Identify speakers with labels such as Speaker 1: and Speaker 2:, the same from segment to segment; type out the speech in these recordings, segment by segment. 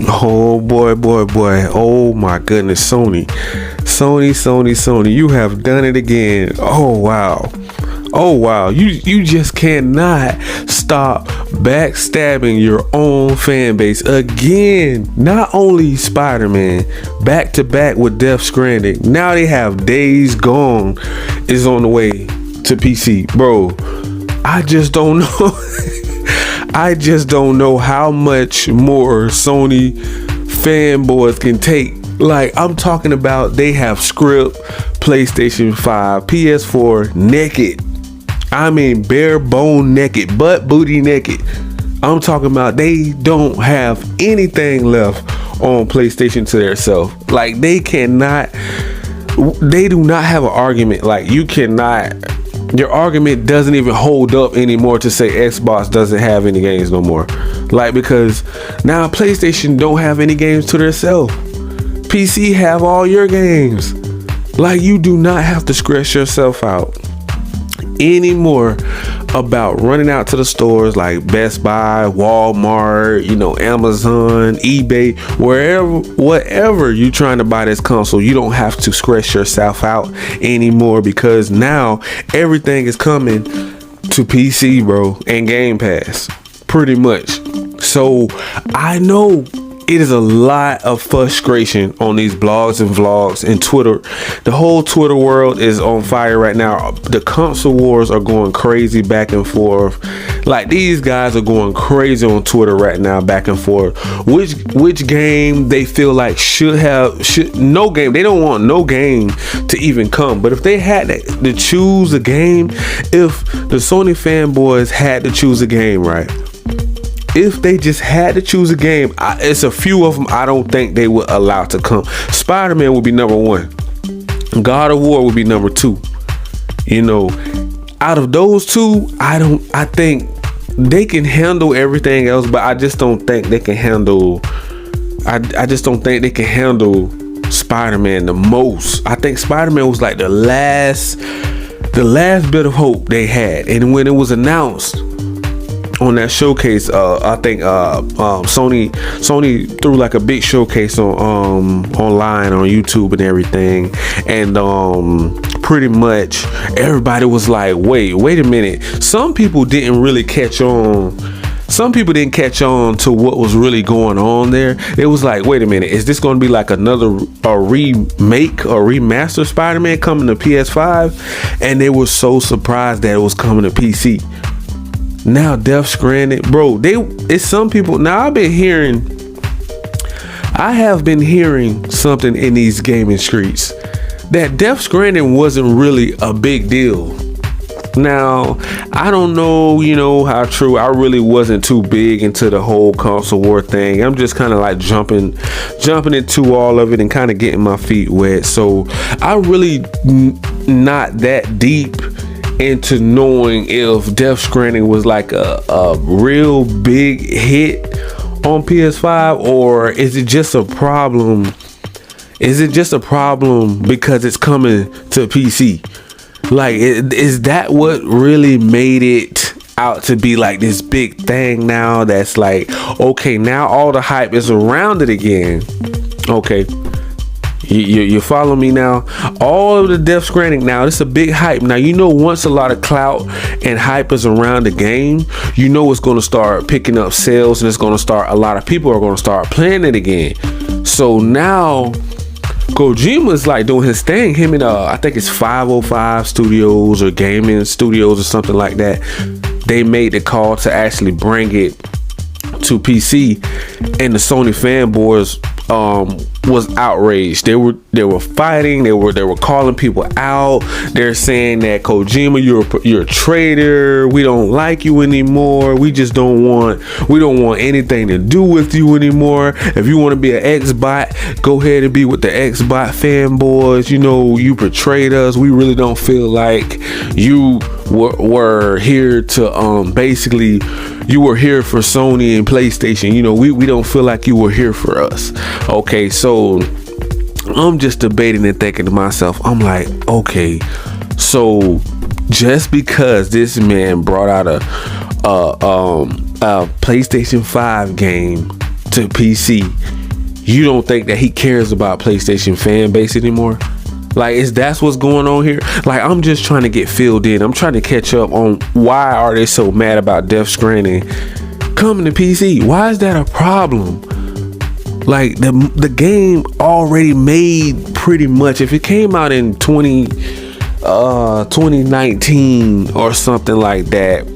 Speaker 1: Oh boy, boy, boy. Oh my goodness, Sony. Sony, you have done it again. Oh wow. Oh wow. You just cannot stop backstabbing your own fan base again. Not only Spider-Man, back to back with Death Stranding. Now they have Days Gone is on the way to PC. Bro, I just don't know. I just don't know how much more Sony fanboys can take. Like, I'm talking about they have script, PlayStation 5, PS4 naked. I mean bare bone naked, butt booty naked. I'm talking about they don't have anything left on PlayStation to their self. Like, they do not have an argument. Like, you cannot, your argument doesn't even hold up anymore to say Xbox doesn't have any games no more. Like, because now PlayStation don't have any games to themselves. PC have all your games. Like, you do not have to stress yourself out anymore about running out to the stores like Best Buy, Walmart, Amazon, eBay, whatever you're trying to buy this console. You don't have to stress yourself out anymore, because now everything is coming to PC, bro, and Game Pass, pretty much. So I know it is a lot of frustration on these blogs and vlogs and Twitter. The whole Twitter world is on fire right now. The console wars are going crazy back and forth. Like, these guys are going crazy on Twitter right now, back and forth. Which game they feel like should no game. They don't want no game to even come. But if they had to choose a game, if the Sony fanboys had to choose a game, right? If they just had to choose a game, it's a few of them I don't think they would allow to come. Spider-Man would be number one. God of War would be number two. Out of those two, I think they can handle everything else, but I just don't think they can handle, I just don't think they can handle Spider-Man the most. I think Spider-Man was like the last bit of hope they had. And when it was announced on that showcase, I think Sony threw like a big showcase on online on YouTube and everything, and pretty much everybody was like, wait a minute. Some people didn't really catch on. Some people didn't catch on to what was really going on there. It was like, wait a minute, is this going to be like a remake or remaster Spider-Man coming to PS5? And they were so surprised that it was coming to PC. Now Death Stranding, bro, it's some people. Now I have been hearing something in these gaming streets that Death Stranding wasn't really a big deal. Now, I don't know, how true. I really wasn't too big into the whole console war thing. I'm just kind of like jumping into all of it and kind of getting my feet wet. So I really not that deep into knowing if Death Stranding was like a real big hit on PS5, or is it just a problem? Is it just a problem because it's coming to PC? Like, is that what really made it out to be like this big thing now? That's like, okay, now all the hype is around it again. Okay. You follow me now? All of the Death Stranding now, it's a big hype. Now, once a lot of clout and hype is around the game, it's going to start picking up sales, and it's going to start, a lot of people are going to start playing it again. So now Kojima's like doing his thing. Him and I think it's 505 Studios or Gaming Studios or something like that. They made the call to actually bring it to PC, and the Sony fanboys was outraged. They were fighting. They were calling people out. They're saying that Kojima, you're a traitor. We don't like you anymore. We don't want anything to do with you anymore. If you want to be an Xbot, go ahead and be with the Xbot fanboys. You betrayed us. We really don't feel like you were here to basically, you were here for Sony and PlayStation. We don't feel like you were here for us. Okay, so I'm just debating and thinking to myself, I'm like, okay, so just because this man brought out a PlayStation 5 game to PC, you don't think that he cares about PlayStation fan base anymore? Like, that's what's going on here? Like, I'm just trying to get filled in. I'm trying to catch up on why are they so mad about Death Stranding coming to PC? Why is that a problem? Like, the game already made pretty much. If it came out in 2019 or something like that,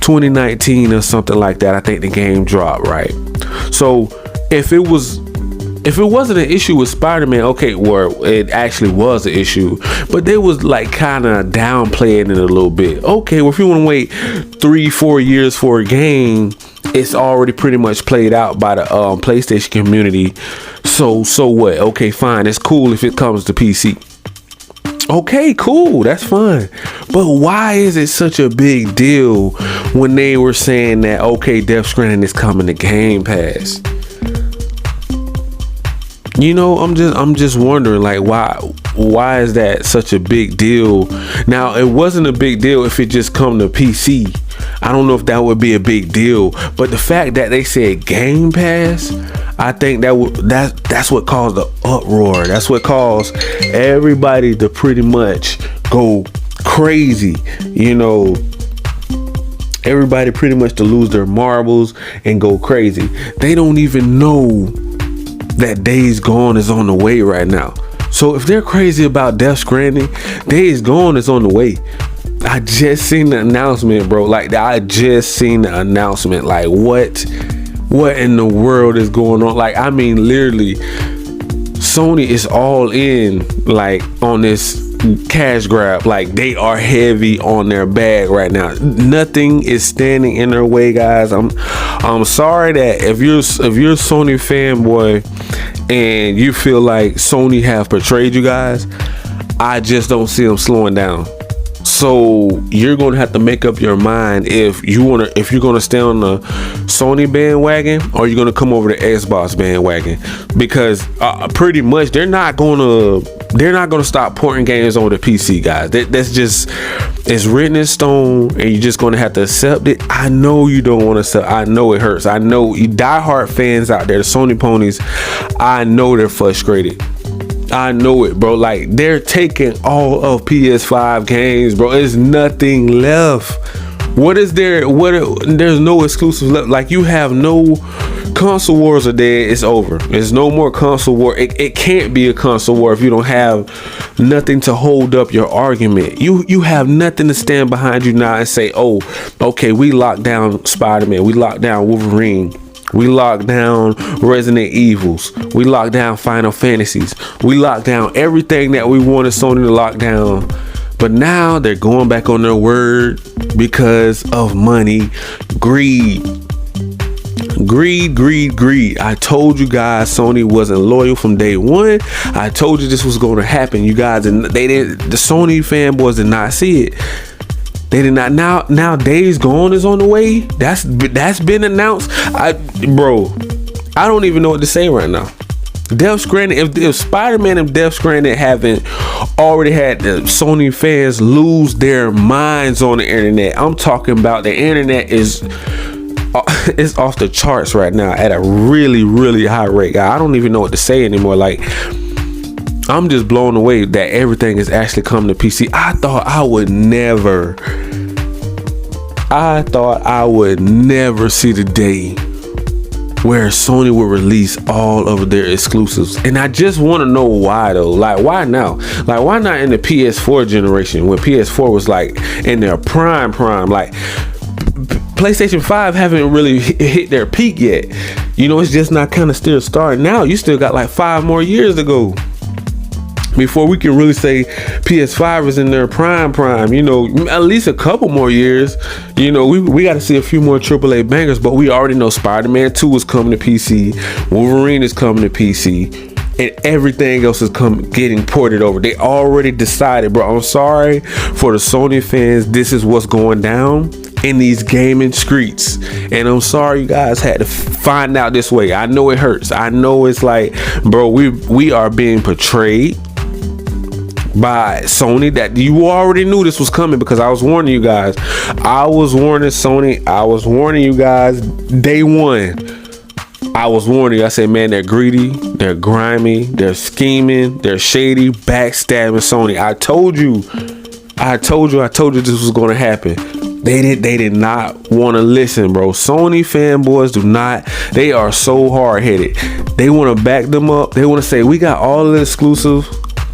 Speaker 1: 2019 or something like that, I think the game dropped, right? So if it wasn't an issue with Spider-Man, okay, well, it actually was an issue, but they was like kind of downplaying it a little bit. Okay, well, if you want to wait 3-4 years for a game, it's already pretty much played out by the PlayStation community. So what? Okay, fine. It's cool if it comes to PC. Okay, cool. That's fine. But why is it such a big deal when they were saying that, okay, Death Stranding is coming to Game Pass? You know, I'm just wondering, like, why is that such a big deal? Now, it wasn't a big deal if it just come to PC. I don't know if that would be a big deal, but the fact that they said Game Pass, I think that's what caused the uproar. That's what caused everybody to pretty much go crazy. You know, everybody pretty much to lose their marbles and go crazy. They don't even know that Days Gone is on the way right now. So if they're crazy about Death Stranding, Days Gone is on the way. I just seen the announcement, bro. Like, I just seen the announcement. Like, what in the world is going on? Like, I mean, literally, Sony is all in, like, on this cash grab. Like, they are heavy on their bag right now. Nothing is standing in their way, guys. I'm sorry that if you're a Sony fanboy and you feel like Sony have betrayed you guys, I just don't see them slowing down. So you're gonna have to make up your mind if you're gonna stay on the Sony bandwagon or you're gonna come over the Xbox bandwagon, because pretty much they're not gonna stop porting games on the PC, guys. That's just, it's written in stone, and you're just gonna have to accept it. I know you don't want to accept. I know it hurts. I know you diehard fans out there, the Sony ponies. I know they're frustrated. I know it, bro. Like, they're taking all of PS5 games, bro. There's nothing left. What is there? There's no exclusives left. Like, you have no console wars are dead. It's over. There's no more console war. It can't be a console war if you don't have nothing to hold up your argument. You have nothing to stand behind you now and say, oh, okay, we locked down Spider-Man. We locked down Wolverine. We locked down Resident Evils. We locked down Final Fantasies. We locked down everything that we wanted Sony to lock down. But now they're going back on their word because of money, greed. Greed. I told you guys Sony wasn't loyal from day one. I told you this was going to happen, you guys, and the Sony fanboys did not see it. They did not. Now Days Gone is on the way. That's been announced. I don't even know what to say right now. Death Stranding, if Spider-Man and Death Stranding haven't already had the Sony fans lose their minds on the internet, I'm talking about the internet is off the charts right now at a really, really high rate, guy. I don't even know what to say anymore. Like, I'm just blown away that everything is actually coming to PC. I thought I would never see the day where Sony will release all of their exclusives. And I just want to know why, though. Like, why now? Like, why not in the PS4 generation when PS4 was like in their prime? Like, PlayStation 5 haven't really hit their peak yet. You know, it's just not kind of still starting now. You still got like 5 more years to go before we can really say PS5 is in their prime. You know, at least a couple more years. You know, we got to see a few more AAA bangers, but we already know Spider-Man 2 is coming to PC, Wolverine is coming to PC, and everything else is getting ported over. They already decided, bro. I'm sorry for the Sony fans. This is what's going down in these gaming streets, and I'm sorry you guys had to find out this way. I know it hurts. I know it's like, bro, we are being portrayed by Sony that you already knew this was coming, because I was warning you guys. I was warning Sony. I was warning you guys day one. I was warning you. I said, man, they're greedy, they're grimy, they're scheming, they're shady, backstabbing Sony. I told you this was going to happen. They did not want to listen, bro. Sony fanboys they are so hard-headed. They want to back them up. They want to say, we got all of the exclusives.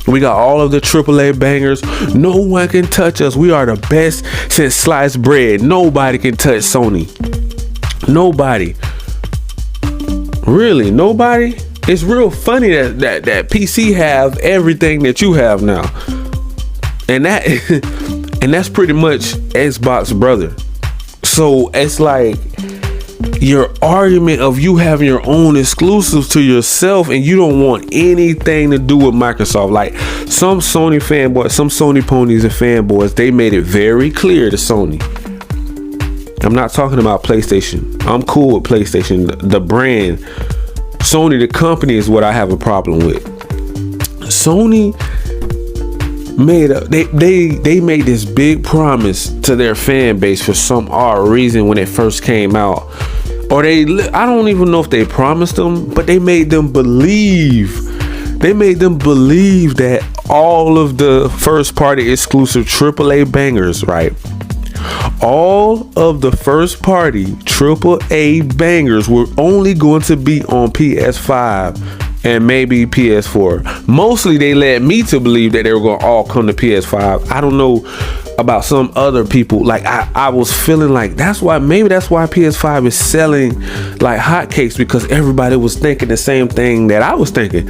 Speaker 1: We got all of the AAA bangers. No one can touch us. We are the best since sliced bread. Nobody can touch Sony. Nobody. Really, nobody. It's real funny that PC have everything that you have now, and that's pretty much Xbox brother. So it's like your argument of you having your own exclusives to yourself, and you don't want anything to do with Microsoft. Like some Sony fanboys, some Sony ponies and fanboys, they made it very clear to Sony. I'm not talking about PlayStation. I'm cool with PlayStation, the brand. Sony, the company, is what I have a problem with. Sony they made this big promise to their fan base for some odd reason when it first came out. Or I don't even know if they promised them, but they made them believe. They made them believe that all of the first party exclusive AAA bangers, right? All of the first party AAA bangers were only going to be on PS5 and maybe PS4. Mostly they led me to believe that they were going to all come to PS5. I don't know about some other people. Like I was feeling like maybe that's why PS5 is selling like hotcakes, because everybody was thinking the same thing that I was thinking.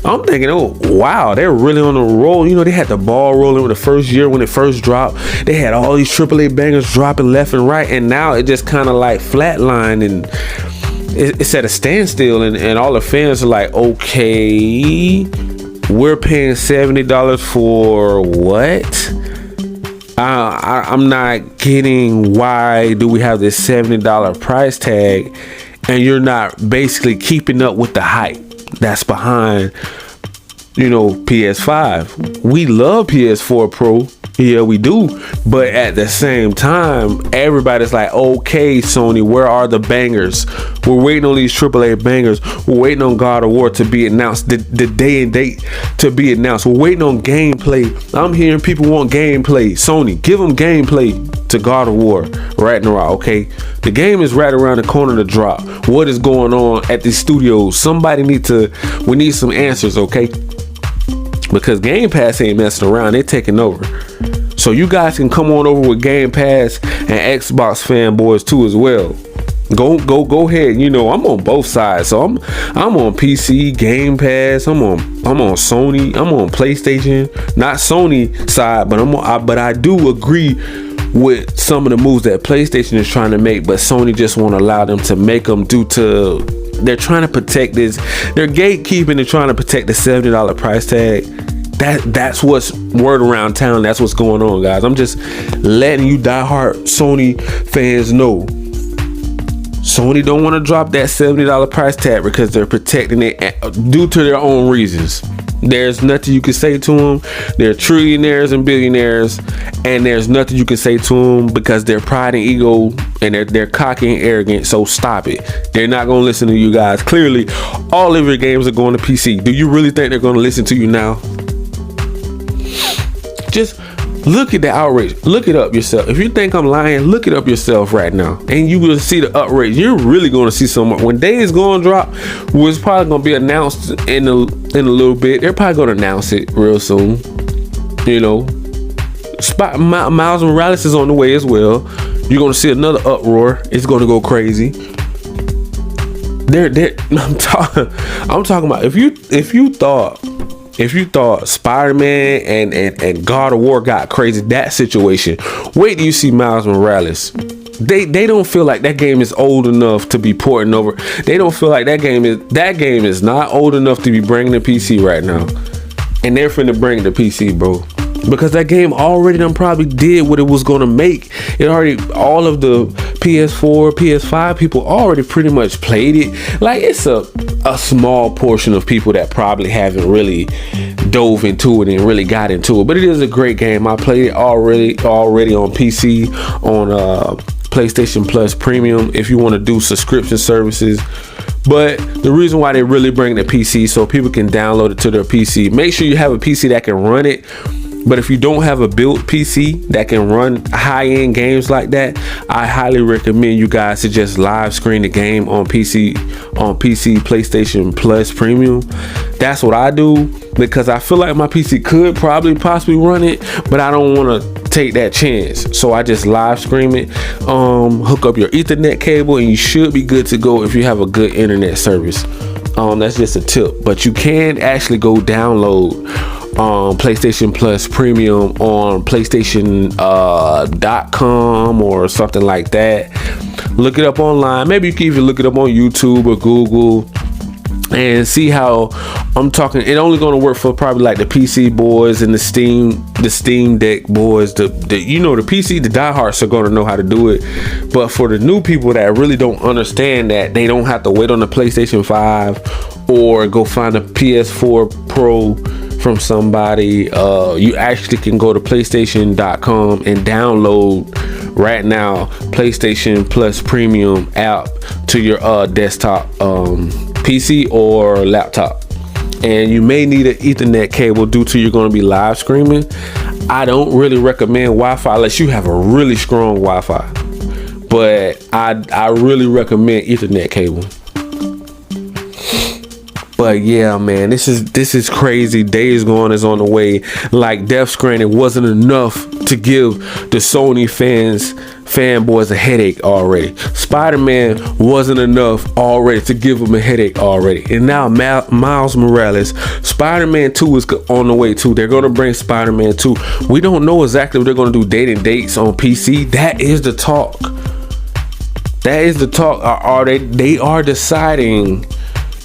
Speaker 1: I'm thinking, oh wow, they're really on a roll. You know, they had the ball rolling with the first year when it first dropped. They had all these AAA bangers dropping left and right, and now it just kind of like flatlined and it's at a standstill, and all the fans are like, okay, we're paying $70 for what? I'm not getting, why do we have this $70 price tag and you're not basically keeping up with the hype that's behind, you know, PS5. We love PS4 Pro. Yeah, we do. But at the same time, everybody's like, okay, Sony, where are the bangers? We're waiting on these AAA bangers. We're waiting on God of War to be announced, the day and date to be announced. We're waiting on gameplay. I'm hearing people want gameplay. Sony, give them gameplay to God of War, Ragnarok, okay? The game is right around the corner to drop. What is going on at the studios? We need some answers, okay? Because Game Pass ain't messing around. They're taking over. So you guys can come on over with Game Pass and Xbox fanboys too as well. Go ahead. You know, I'm on both sides. So I'm on PC, Game Pass. I'm on Sony. I'm on PlayStation. Not Sony side, but I do agree with some of the moves that PlayStation is trying to make, but Sony just won't allow them to make them due to they're trying to protect this. They're gatekeeping. They're trying to protect the $70 price tag. That's what's word around town. That's what's going on, guys. I'm just letting you diehard Sony fans know. Sony don't want to drop that $70 price tag because they're protecting it due to their own reasons. There's nothing you can say to them. They're trillionaires and billionaires, and there's nothing you can say to them because they're pride and ego, and they're cocky and arrogant. So stop it. They're not going to listen to you guys. Clearly, all of your games are going to PC. Do you really think they're going to listen to you now? Just look at the outrage. Look it up yourself. If you think I'm lying, look it up yourself right now, and you will see the outrage. You're really going to see so much. When Days Gone drop, was probably going to be announced in a little bit. They're probably going to announce it real soon. You know, Miles Morales is on the way as well. You're going to see another uproar. It's going to go crazy. I'm talking about if you thought Spider-Man and God of War got crazy, that situation, wait till you see Miles Morales. They don't feel like that game is old enough to be porting over. They don't feel like that game is not old enough to be bringing to PC right now. And they're finna bring it to PC, bro. Because that game already done probably did what it was gonna make. It already, all of the PS4, PS5 people already pretty much played it. Like, it's a small portion of people that probably haven't really dove into it and really got into it. But it is a great game. I played it already on PC, on PlayStation Plus Premium if you want to do subscription services. But the reason why they really bring the PC so people can download it to their PC. Make sure you have a PC that can run it. But if you don't have a built PC that can run high-end games like that, I highly recommend you guys to just live screen the game on PC PlayStation Plus Premium. That's what I do, because I feel like my PC could possibly run it, but I don't want to take that chance. So I just live stream it, hook up your Ethernet cable, and you should be good to go if you have a good internet service. That's just a tip. But you can actually go download PlayStation Plus Premium on PlayStation.com or something like that. Look it up online. Maybe you can even look it up on YouTube or Google and see how I'm talking. It only going to work for probably like the PC boys and the Steam Deck boys. The PC, the diehards are going to know how to do it. But for the new people that really don't understand that, they don't have to wait on the PlayStation 5 or go find a PS4 Pro from somebody. You actually can go to PlayStation.com and download right now PlayStation Plus Premium app to your desktop PC or laptop. And you may need an Ethernet cable due to you're going to be live streaming. I don't really recommend Wi-Fi unless you have a really strong Wi-Fi, but I really recommend Ethernet cable. But yeah, man, this is crazy. Days Gone is on the way. Like Death Stranding wasn't enough to give the Sony fanboys a headache already. Spider-Man wasn't enough already to give them a headache already. And now Miles Morales, Spider-Man 2 is on the way too. They're gonna bring Spider-Man 2. We don't know exactly what they're gonna do dates on PC. That is the talk. They are deciding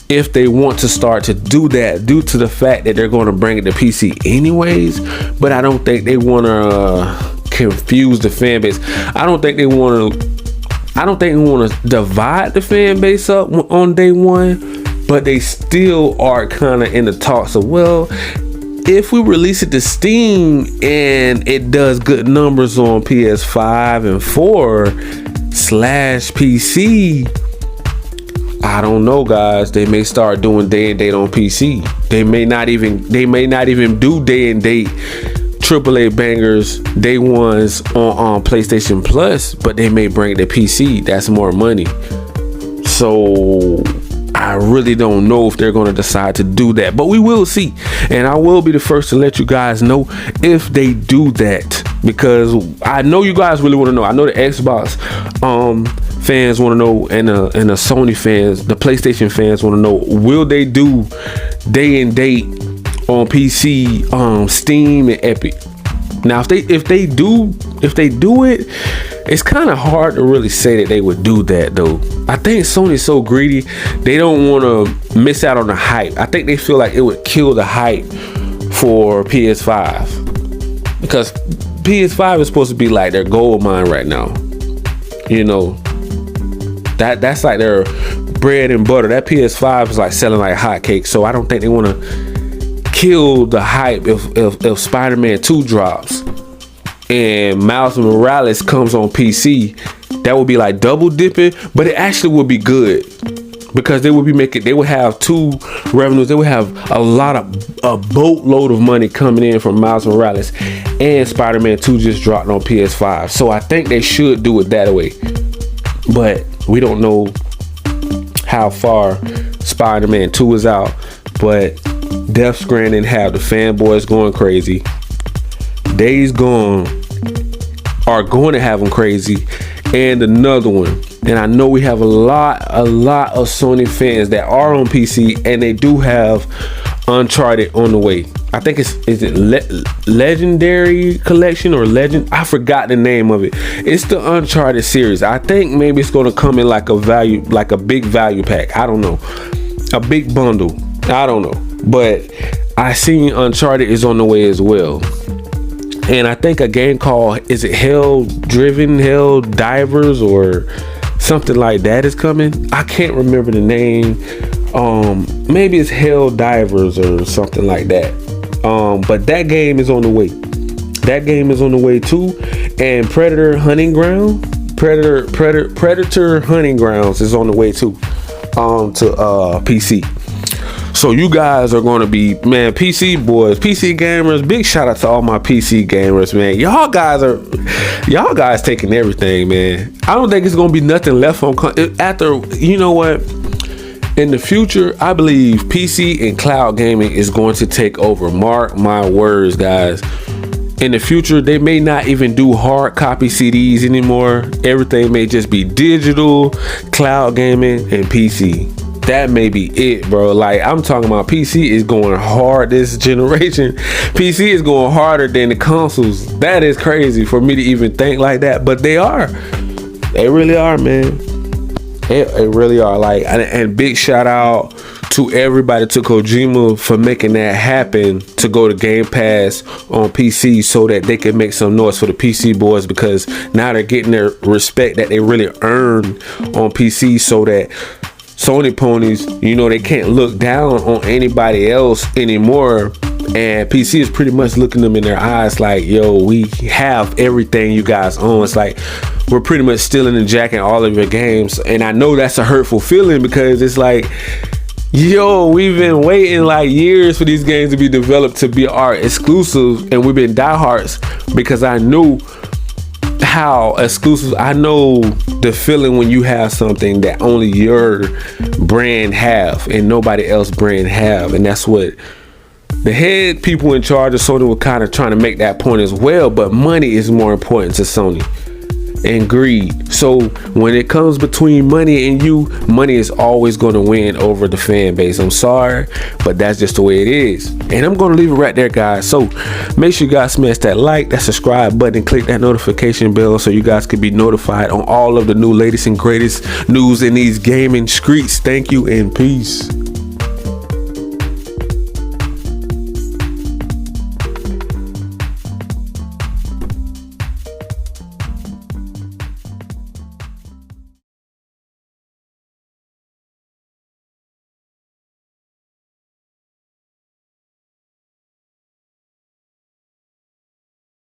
Speaker 1: if they want to start to do that due to the fact that they're going to bring it to PC anyways. But I don't think they want to confuse the fan base. I don't think they want to divide the fan base up on day one, but they still are kind of in the talks of, well, if we release it to Steam and it does good numbers on PS5 and 4/PC, I don't know, guys. They may start doing day and date on PC. They may not even do day and date AAA bangers day ones on PlayStation Plus, but they may bring it to PC. That's more money. So I really don't know if they're going to decide to do that, but we will see. And I will be the first to let you guys know if they do that, because I know you guys really want to know. I know the Xbox fans want to know, and the Sony fans, the PlayStation fans want to know, will they do day and date on PC, Steam and Epic? Now, if they do it, it's kind of hard to really say that they would do that though. I think Sony's so greedy, they don't want to miss out on the hype. I think they feel like it would kill the hype for PS5, because PS5 is supposed to be like their gold mine right now. You know, that's like their bread and butter. That PS5 is like selling like hotcakes. So I don't think they want to kill the hype if Spider-Man 2 drops and Miles Morales comes on PC. That would be like double dipping, but it actually would be good, because they would have two revenues. They would have a boatload of money coming in from Miles Morales, and Spider-Man 2 just dropped on PS5. So I think they should do it that way, but we don't know how far Spider-Man 2 is out. But Death Stranding have the fanboys going crazy. Days Gone are going to have them crazy. And another one, and I know we have a lot of Sony fans that are on PC, and they do have Uncharted on the way. I think is it Legendary Collection or Legend? I forgot the name of it. It's the Uncharted series. I think maybe it's going to come in like a big value pack. I don't know, a big bundle. I don't know, but I seen Uncharted is on the way as well. And I think a game called, is it Hell Divers or something like that is coming. I can't remember the name. Maybe it's Hell Divers or something like that. But that game is on the way. That game is on the way too. And Predator Hunting Ground Predator Hunting Grounds is on the way too, to PC. So you guys are going to be, man, PC boys, PC gamers. Big shout out to all my PC gamers, man. Y'all guys taking everything, man. I don't think it's going to be nothing left on after. You know what? In the future, I believe PC and cloud gaming is going to take over. Mark my words, guys. In the future, they may not even do hard copy CDs anymore. Everything may just be digital, cloud gaming, and PC. That may be it, bro. Like, I'm talking about PC is going hard this generation. PC is going harder than the consoles. That is crazy for me to even think like that, but they are. They really are, man. They really are. Like, and big shout out to everybody, to Kojima, for making that happen, to go to Game Pass on PC so that they can make some noise for the PC boys, because now they're getting their respect that they really earned on PC, so that Sony ponies, you know, they can't look down on anybody else anymore. And PC is pretty much looking them in their eyes like, yo, we have everything you guys own. It's like we're pretty much stealing and jacking all of your games. And I know that's a hurtful feeling, because it's like, yo, we've been waiting like years for these games to be developed to be our exclusives, and we've been diehards, because I knew how exclusive. I know the feeling when you have something that only your brand have and nobody else brand have. And that's what the head people in charge of Sony were kind of trying to make that point as well. But money is more important to Sony, and greed. So when it comes between money and you, money is always going to win over the fan base. I'm sorry, but that's just the way it is. And I'm going to leave it right there, guys. So make sure you guys smash that like, that subscribe button, and click that notification bell so you guys can be notified on all of the new latest and greatest news in these gaming streets. Thank you and peace.